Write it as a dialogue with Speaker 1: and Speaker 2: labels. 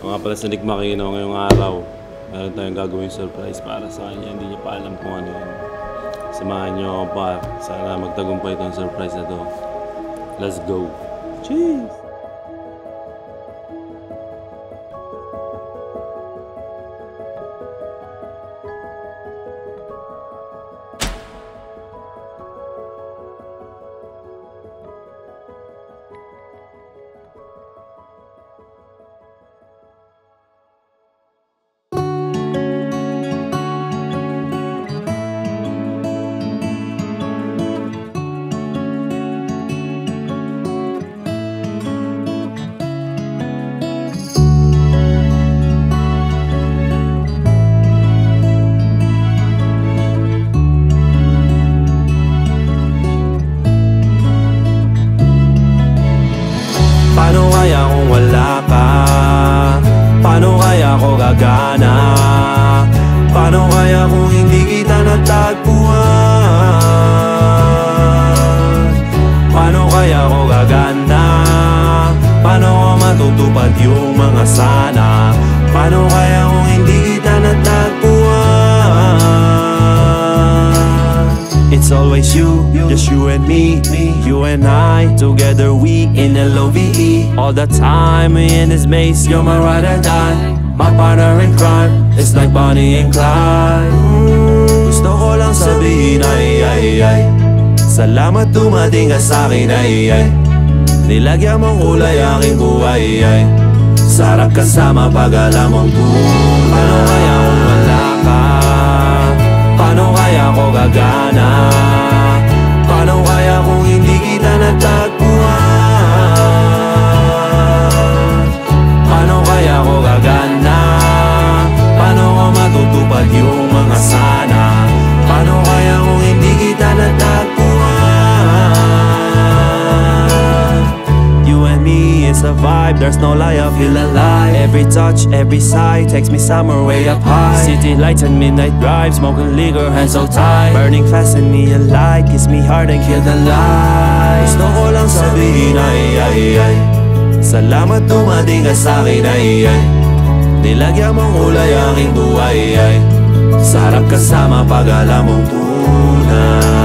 Speaker 1: Mga pala sa Nick Makino ngayong araw, meron tayong gagawing surprise para sa kanya. Hindi niya pa alam kung ano yun. Samahan niyo ako pa. Sana magtagumpay itong surprise na to. Let's go. Cheers!
Speaker 2: Paano kaya kung wala ka? Paano kaya ako gagana? Paano kaya kung hindi kita natagpuan? Paano kaya ako gagana? Paano ko matutupad yung mga sana? Paano kaya kung hindi kita natagpuan? It's always you, just you and me. You and I, together we in L-O-V-E. All the time, me in this maze, you're my ride or die. My partner in crime, it's like Bonnie and Clyde. Gusto ko lang sabihin ay salamat dumating ka sa'kin ay nilagyan mong kulay aking buhay ay sarap kasama pag alam mong tunay. Paano kaya kung wala ka? Paano kaya ako gagana? Paano kaya kung hindi kita natagpuan? Paano kaya ako gagana? Paano ko matutupad yung mga sana? Paano kaya kung hindi kita natagpuan? You and me is a vibe, there's no lie, I feel alive. Every touch, every sigh takes me somewhere way up high. City lights and midnight drive, smoking liquor, hands so tight. Burning fast and neon light, kiss me hard and kill the light. Gusto ko lang sabihin ay salamat dumating ka sa'kin ay nilagyan mong kulay aking buhay ay sarap kasama pag alam mong tunay.